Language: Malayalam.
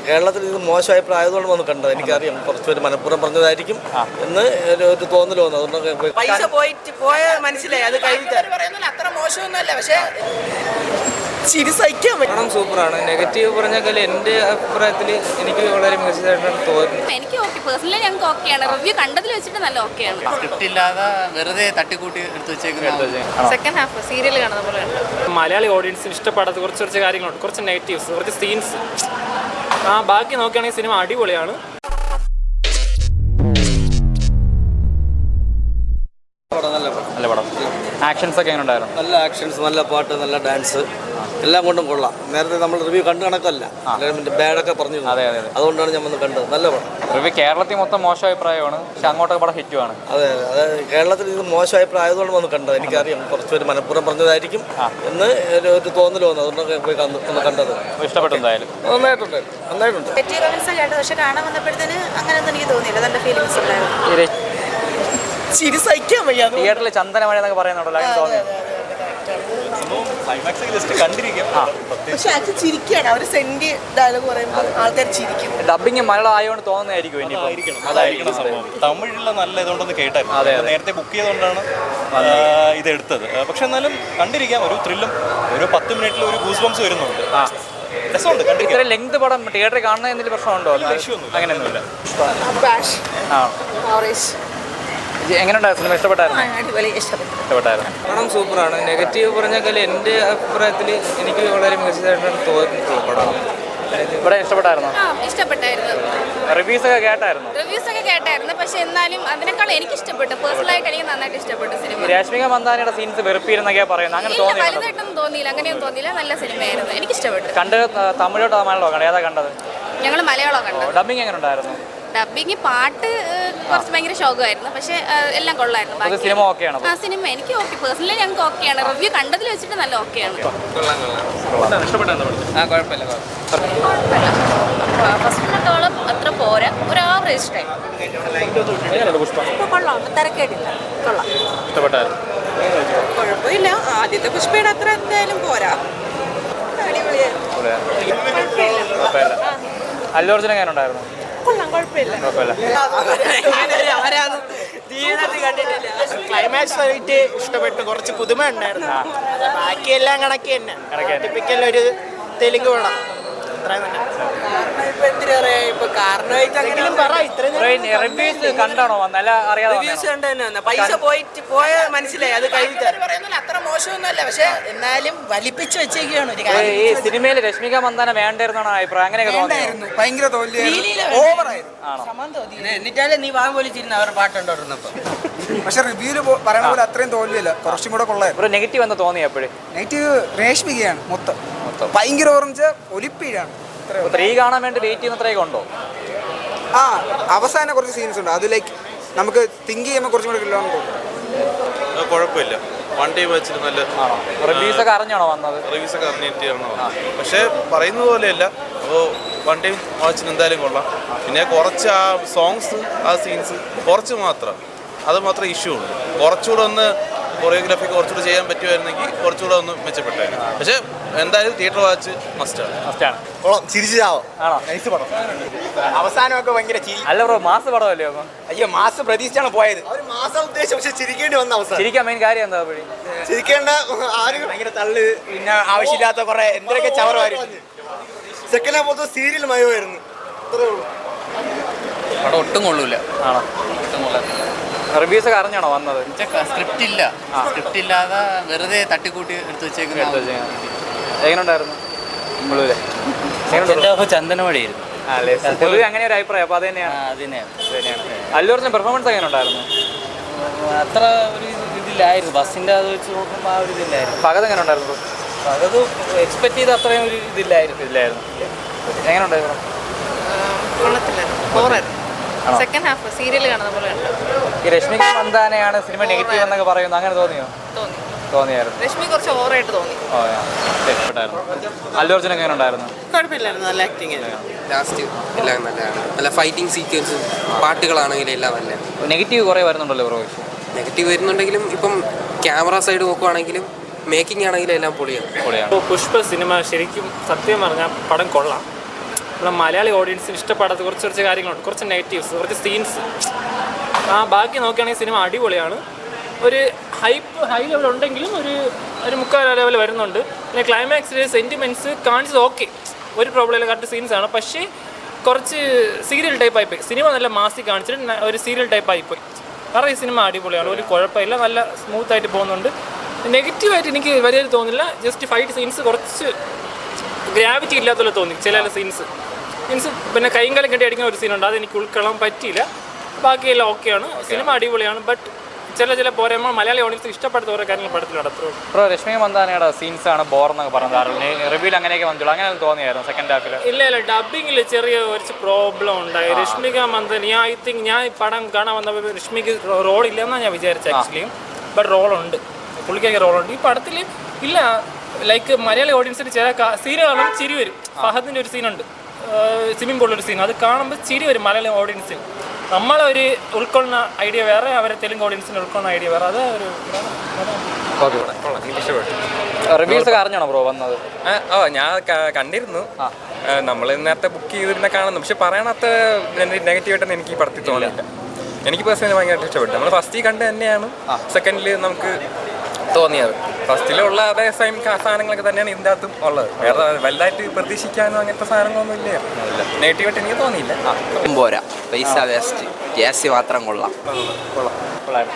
കേരളത്തിൽ ഇത് മോശം അഭിപ്രായതുകൊണ്ട് വന്ന് കണ്ടത്. എനിക്കറിയാം കുറച്ചൊരു മനഃപൂർവ്വം പറഞ്ഞതായിരിക്കും എന്ന് ഒരു തോന്നൽ വന്നു. അതുകൊണ്ട് പൈസ പോയ മനസ്സിലായി. അത് കഴിഞ്ഞിട്ട് അത്ര മോശമൊന്നുമല്ല, പക്ഷേ ചിരി സഹിക്കാൻ പറ്റും. സൂപ്പറാണ്. നെഗറ്റീവ് പറഞ്ഞാൽ എൻ്റെ അഭിപ്രായത്തിൽ എനിക്ക് വളരെ മികച്ചതായിട്ടാണ് തോന്നുന്നത്. എനിക്ക് ഓക്കെ, പേഴ്സണലി ഞങ്ങൾക്ക് ഓക്കെയാണ്. റിവ്യൂ കണ്ടതിൽ വെച്ചിട്ട് നല്ല ഓക്കെയാണ്. സ്ക്രിപ്റ്റ് ഇല്ലാതെ വെറുതെ തട്ടിക്കൂട്ടി എടുത്ത് വെച്ചേക്കുന്നത്. സെക്കൻഡ് ഹാഫ് സീരിയൽ കാണുന്ന പോലെ മലയാളി ഓഡിയൻസിന് ഇഷ്ടപ്പെടാത്ത കുറച്ച് കാര്യങ്ങളുണ്ട്, കുറച്ച് നെഗറ്റീവ്സ്, കുറച്ച് സീൻസ്. ബാക്കി നോക്കുകയാണെങ്കിൽ സിനിമ അടിപൊളിയാണ്. നല്ല പടം. ആക്ഷൻസ് ഒക്കെ എങ്ങനെ ഉണ്ടായിരുന്നു? നല്ല ആക്ഷൻസ്, നല്ല പാട്ട്, നല്ല ഡാൻസ്, എല്ലാം കൊണ്ടും കൊള്ളാം. നേരത്തെ നമ്മൾ റിവ്യൂ കണ്ടു കണക്കല്ല, ബാഡൊക്കെ പറഞ്ഞു. അതെ അതെ അതെ, അതുകൊണ്ടാണ് ഞാൻ വന്ന് കണ്ടത്. നല്ല പടം. റിവ്യൂ കേരളത്തിൽ മൊത്തം മോശം അഭിപ്രായമാണ്, പക്ഷെ അങ്ങോട്ടൊക്കെ പടം ഹിറ്റുമാണ്. അതെ അതെ, കേരളത്തിൽ ഇത് മോശം അഭിപ്രായതുകൊണ്ട് വന്ന് കണ്ടത്. എനിക്കറിയാം കുറച്ചൊരു മനഃപൂർവ്വം പറഞ്ഞതായിരിക്കും എന്ന് ഒരു തോന്നൽ വന്നു. അതുകൊണ്ടൊക്കെ പോയി ഒന്ന് കണ്ടത്. ഇഷ്ടപ്പെട്ടു എന്തായാലും? നന്നായിട്ടുണ്ട്. കേട്ടത്, പക്ഷെ കാണാൻ വന്നപ്പോഴത്തേന് അങ്ങനെയൊന്നും എനിക്ക് തോന്നിയില്ല. നല്ല ഫീലിങ്സ് ഉണ്ടായിരുന്നു. ചിരി സഹിക്കാൻ വയ്യ. തിയേറ്ററിൽ ചന്ദനമഴ എന്നൊക്കെ പറയുന്നുണ്ടല്ലോ, അങ്ങനെ തോന്നി? പക്ഷെ ആക്ച്വലി ചിരിക്കുകയാണ്. അവർ സെന്റ് ഡയലോഗ് പറയുമ്പോൾ ആൾക്കാർ ചിരിക്കും. ഡബിങ് മലയാളം ആയതുകൊണ്ട് തോന്നുന്നതായിരിക്കും അതായിരിക്കണം സംഭവം. തമിഴിലുള്ള നല്ല ഇതുകൊണ്ടൊന്ന് കേട്ടായിരുന്നു. നേരത്തെ ബുക്ക് ചെയ്തുകൊണ്ടാണ് ഇത് എടുത്തത്. പക്ഷെ എന്നാലും കണ്ടിരിക്കാം, ഒരു ത്രില്ലും ഒരു 10 മിനിറ്റിൽ ഒരു ഗൂസ് ബംസ് വരുന്നുണ്ട്. ഇത്ര ലെങ്ത് പടം തിയേറ്ററിൽ കാണുന്ന എന്തെങ്കിലും പ്രശ്നമുണ്ടോ? അങ്ങനെയൊന്നുമില്ല. എങ്ങനെയുണ്ടായിരുന്നു സിനിമ? ഇഷ്ടപ്പെട്ടായിരുന്നു? ഇഷ്ടപ്പെട്ടായിരുന്നു. പടം സൂപ്പറാണ്. നെഗറ്റീവ് പറഞ്ഞാൽ എൻ്റെ അഭിപ്രായത്തിൽ എനിക്ക് വളരെ മികച്ചതായിട്ടാണ് തോന്നിയിട്ടുള്ളത് പടം. ഇവിടെ ഇഷ്ടപ്പെട്ടായിരുന്നു? ഇഷ്ടപ്പെട്ടായിരുന്നു. റിവ്യൂസ് ഒക്കെ കേട്ടായിരുന്നു? റിവ്യൂസ് ഒക്കെ കേട്ടായിരുന്നു, പക്ഷെ എന്നാലും അതിനേക്കാൾ എനിക്ക് ഇഷ്ടപ്പെട്ടു. പേഴ്സണലായിട്ട് എനിക്ക് നന്നായിട്ട് ഇഷ്ടപ്പെട്ടു സിനിമ. രശ്മിക മന്ദാനയുടെ സീൻസ് വെറുപ്പിരുന്നൊക്കെയാ പറയുന്നത്, അങ്ങനെ തോന്നി? വലുതായിട്ടൊന്നും തോന്നിയില്ല, അങ്ങനെയൊന്നും തോന്നിയില്ല. നല്ല സിനിമയായിരുന്നു, എനിക്ക് ഇഷ്ടപ്പെട്ടു. കണ്ടത് തമിഴോട്ടോ മലയാളോ കണ്ടത്? ഏതാ കണ്ടത്? ഞങ്ങൾ മലയാളം കണ്ടത്. ഡബിങ് എങ്ങനെ ഉണ്ടായിരുന്നു? ഡബിങ് പാട്ട് കുറച്ച് ഭയങ്കര ശോകമായിരുന്നു, പക്ഷെ എല്ലാം കൊള്ളായിരുന്നു. സിനിമ ഓക്കെയാണ്? സിനിമ എനിക്ക് ഓക്കെ, പേഴ്സണലി ഞങ്ങൾക്ക് ഓക്കെയാണ്. റിവ്യൂ കണ്ടതിൽ വെച്ചിട്ട് നല്ല ഓക്കെയാണ്. ഫസ്റ്റിനോളം അത്ര പോരാ, ഒരു ആവറേജ് ടൈം. കൊള്ളാം, തിരക്കേടില്ല, കൊള്ളാം. കുഴപ്പമില്ല. ആദ്യത്തെ പുഷ്പയുടെ അത്ര എന്തായാലും പോരാ. അല്ലു അർജുൻ എങ്ങനെ ഉണ്ടായിരുന്നു? ക്ലൈമാക്സ് ആയിട്ട് ഇഷ്ടപ്പെട്ടു. കുറച്ച് പുതുമ ഉണ്ടായിരുന്നു. ബാക്കിയെല്ലാം കണക്ക് തന്നെ. ടിപ്പിക്കൽ ഒരു തെലുങ്ക് പടം. കണ്ടാണോ? നല്ല അറിയാതെ പൈസ പോയ മനസ്സിലായി. അത് കഴിഞ്ഞിട്ട് അത്ര മോശമൊന്നുമല്ല, പക്ഷെ എന്നാലും വലിപ്പിച്ച് വെച്ചേക്കാണ്. ഈ സിനിമയിൽ രശ്മിക മന്ദാന വേണ്ടായിരുന്നാണ് അഭിപ്രായം? അങ്ങനെയൊക്കെ തോന്നിയായിരുന്നു? ഭയങ്കര എന്നിട്ടാലും നീ വാങ്ങ പോലിച്ചിരുന്നു അവരുടെ പാട്ടുണ്ടോരുന്നപ്പോ. പക്ഷെ റിവ്യൂല് പറയണ പോലെ അത്രയും തോൽവിയില്ല, കുറച്ചും കൂടെ കൊള്ളായിരുന്നു. ഒരു നെഗറ്റീവ് എന്ന് തോന്നി എപ്പോഴും? നെഗറ്റീവ് രേഷ്മികയാണ് മൊത്തം. ഭയങ്കര ഓറഞ്ച് ഒലിപ്പിഴാണ്. 3 കാണാൻ വേണ്ടി വെയിറ്റ് ചെയ്യുന്നത്രയൊക്കെ ഉണ്ടോ? അവസാനം കുറച്ച് സീൻസ് ഉണ്ട്, അത് ലൈക്ക് നമുക്ക് തിങ്ക് ചെയ്യുമ്പോൾ കുറച്ചും കൂടെ കിട്ടാന്ന് തോന്നുന്നു. കുഴപ്പമില്ല, വൺ ടൈം വെച്ചിട്ട് നല്ല. റിവ്യൂസ് ഒക്കെ അറിഞ്ഞാണോ വന്നത്? റിവ്യൂസ് ഒക്കെ അറിഞ്ഞിട്ടാണോ? പക്ഷേ പറയുന്നത് പോലെയല്ല. അപ്പോൾ വൺ ടൈം വാച്ചിന് എന്തായാലും കൊള്ളാം. പിന്നെ കുറച്ച് ആ സോങ്സ്, ആ സീൻസ് കുറച്ച് മാത്രം, അത് മാത്രം ഇഷ്യൂ ഉണ്ട്. കുറച്ചുകൂടെ ഒന്ന് കൊറിയോഗ്രാഫി കുറച്ചുകൂടെ ചെയ്യാൻ പറ്റുമായിരുന്നെങ്കിൽ കുറച്ചുകൂടെ ഒന്ന് മെച്ചപ്പെട്ടായിരുന്നു. പക്ഷേ എന്തായാലും തിയേറ്റർ വാച്ച് മസ്റ്റാണ്. ചിരിച്ചാവോ? അവസാനമൊക്കെ ഭയങ്കര ചിരി. അല്ല ബ്രോ, മാസ് പടമല്ലേ? അപ്പം അയ്യോ, മാസം പ്രതീക്ഷിച്ചാണ് പോയത്. മാസം ഉദ്ദേശം, പക്ഷെ ചിരിക്കേണ്ടി വന്ന അവസാനം. ചിരിക്കാൻ മെയിൻ കാര്യം എന്താ? ചിരിക്കേണ്ട ആരും ഭയങ്കര തള്ളു, പിന്നെ ആവശ്യമില്ലാത്ത കുറെ എന്തൊക്കെ ചവറായിരുന്നു. സെക്കൻഡ് ഹാഫ് മൊത്തം സീരിയൽ മയമായിരുന്നു. അത്രേ ഉള്ളൂ. പടം ഒട്ടും കൊള്ളൂല. ആണോ? റിവ്യൂസ് ഒക്കെ അറിഞ്ഞാണോ വന്നത്? സ്ക്രിപ്റ്റ് ഇല്ല, സ്ക്രിപ്റ്റ് ഇല്ലാതെ വെറുതെ തട്ടിക്കൂട്ടി എടുത്ത് വെച്ചേക്കുന്നത്. എങ്ങനെ ഉണ്ടായിരുന്നു? ചന്ദനമഴയായിരുന്നു. പൊതുവെ അങ്ങനെ ഒരു അഭിപ്രായം. അപ്പൊ അത് തന്നെയാണ്. അല്ലു അർജുൻ പെർഫോമൻസ് എങ്ങനെ ഉണ്ടായിരുന്നു? അത്ര ഒരു ഇതില്ലായിരുന്നു. ബസ്സിന്റെ അത് വെച്ച് നോക്കുമ്പോൾ ആ ഒരു ഇതില്ലായിരുന്നു. പകത് എങ്ങനെ ഉണ്ടായിരുന്നു? പകത് എക്സ്പെക്ട് ചെയ്ത് അത്രയും ഒരു ഇതില്ലായിരുന്നു. എങ്ങനെ ഉണ്ടായിരുന്നു? സെക്കൻഡ് ഹാഫ് സീരിയൽ കാണുന്ന പോലെ ഈ രശ്മിക മന്ദാനയാണ് സിനിമ നെഗറ്റീവ് എന്നൊക്കെ പറയുന്നു, അങ്ങനെ തോന്നിയോ? തോന്നിയായിരുന്നു. രശ്മി കുറച്ച് ഓവറായിട്ട് തോന്നി. അല്ലു അർജുൻ എങ്ങനെ ഉണ്ടായിരുന്നു? കുഴപ്പമില്ലായിരുന്നു, നല്ല ആക്ടിങ്. ലാസ്റ്റ് എല്ലാം നല്ലതാണ്. നല്ല ഫൈറ്റിംഗ് സീക്വൻസും പാട്ടുകളാണെങ്കിലും എല്ലാം നല്ല. നെഗറ്റീവ് കുറേ വരുന്നുണ്ടല്ലോ ബ്രോ? നെഗറ്റീവ് വരുന്നുണ്ടെങ്കിലും ഇപ്പം ക്യാമറ സൈഡ് നോക്കുവാണെങ്കിലും മേക്കിംഗ് ആണെങ്കിലും എല്ലാം പൊളിയാണ്. പുഷ്പ സിനിമ ശരിക്കും സത്യം പറഞ്ഞാൽ പടം കൊള്ളാം. നമ്മളെ മലയാളി ഓഡിയൻസിന് ഇഷ്ടപ്പെടാത്ത കുറച്ച് കാര്യങ്ങളുണ്ട്, കുറച്ച് നെഗറ്റീവ്സ്, കുറച്ച് സീൻസ്. ബാക്കി നോക്കുകയാണെങ്കിൽ സിനിമ അടിപൊളിയാണ്. ഒരു ഹൈ ലെവൽ ഉണ്ടെങ്കിലും ഒരു മുക്കാൽ ലെവൽ വരുന്നുണ്ട്. പിന്നെ ക്ലൈമാക്സിൽ സെൻറ്റിമെൻറ്റ്സ് കാണിച്ചത് ഓക്കെ, ഒരു പ്രോബ്ലം ഇല്ല, കറക്റ്റ് സീൻസാണ്. പക്ഷേ കുറച്ച് സീരിയൽ ടൈപ്പ് ആയിപ്പോയി. സിനിമ നല്ല മാസി കാണിച്ചിട്ട് ഒരു സീരിയൽ ടൈപ്പ് ആയിപ്പോയി. കാരണം ഈ സിനിമ അടിപൊളിയാണ്, ഒരു കുഴപ്പമില്ല, നല്ല സ്മൂത്തായിട്ട് പോകുന്നുണ്ട്. നെഗറ്റീവായിട്ട് എനിക്ക് വലിയൊരു തോന്നില്ല. ജസ്റ്റ് ഫൈറ്റ് സീൻസ് കുറച്ച് ഗ്രാവിറ്റി ഇല്ലാത്തപോലെ തോന്നി ചില സീൻസ്. പിന്നെ കൈയും കാലം കെട്ടി അടിക്കുന്ന ഒരു സീനുണ്ട്, അത് എനിക്ക് ഉൾക്കൊള്ളാൻ പറ്റിയില്ല. ബാക്കിയെല്ലാം ഓക്കെയാണ്, സിനിമ അടിപൊളിയാണ്. ബട്ട് ചില പോരായ്മ മലയാളി ഓഡിയൻസ് ഇഷ്ടപ്പെടുന്ന ഓരോ കാര്യങ്ങൾ പടത്തിലുണ്ട്. അത്രയും ബ്രോ, രശ്മി മന്ദാനയുടെ സീൻസ് ആണ് ബോറെന്നൊക്കെ പറഞ്ഞത്. റിവ്യൂല് അങ്ങനെയൊക്കെ വന്നിട്ടുള്ളൂ, അങ്ങനെ തോന്നിയായിരുന്നു സെക്കൻഡ് ഹാഫിൽ? ഇല്ല, ഡബിങ്ങിൽ ചെറിയ കുറച്ച് പ്രോബ്ലം ഉണ്ടായി. രശ്മിക മന്ദാന ഐ തിങ്ക് ഞാൻ ഈ പടം കാണാൻ വന്നപ്പോൾ രശ്മിക്ക് റോൾ ഇല്ലെന്നാണ് ഞാൻ വിചാരിച്ചത് ആക്ച്വലി. ബട്ട് റോളുണ്ട്, പുള്ളിക്കൊക്കെ റോളുണ്ട് ഈ പടത്തിൽ. ഇല്ല, ലൈക്ക് മലയാളി ഓഡിയൻസിന് ചില സീൻ കാണുമ്പോൾ ചിരി വരും. ഫഹദിൻ്റെ ഒരു സീനുണ്ട്, സ്വിമ്മിംഗ് പൂളിലൊരു സീൻ, അത് കാണുമ്പോൾ ചിരി വരും മലയാളി ഓഡിയൻസിന്. നമ്മളൊരു ഉൾക്കൊള്ളുന്ന ഐഡിയ വേറെ, അവരെ തെലുങ്ക് ഓഡിയൻസിന് ഉൾക്കൊള്ളുന്ന ഐഡിയ വേറെ. അത് ഒരു എനിക്ക് ഇഷ്ടപ്പെട്ടു. റിവ്യൂസ് ഒക്കെ അറിഞ്ഞാണോ ബ്രോ വന്നത്? ഞാൻ കണ്ടിരുന്നു. നമ്മൾ നേരത്തെ ബുക്ക് ചെയ്തിരുന്ന കാണുന്നു. പക്ഷെ പറയണത്ത നെഗറ്റീവായിട്ടൊന്നും എനിക്ക് ഈ പടത്തിൽ തോന്നിയില്ല. എനിക്ക് പേഴ്സണലി ഭയങ്കരമായിട്ട് ഇഷ്ടപ്പെട്ടു. നമ്മൾ ഫസ്റ്റിൽ കണ്ട് തന്നെയാണ് സെക്കൻഡിൽ നമുക്ക് തോന്നിയത്. ഫസ്റ്റിലുള്ള അതേ സെയിം സാധനങ്ങളൊക്കെ തന്നെയാണ് ഇതിൻ്റെ അകത്തും ഉള്ളത്. വേറെ വലുതായിട്ട് പ്രതീക്ഷിക്കാനോ അങ്ങനത്തെ സാധനങ്ങളൊന്നും ഇല്ല. നെഗറ്റീവായിട്ട് എനിക്ക് തോന്നിയില്ല. പോരാ, പൈസ വേസ്റ്റ്, ഗ്യാസ് മാത്രം കൊള്ളാം. കൊള്ളാം.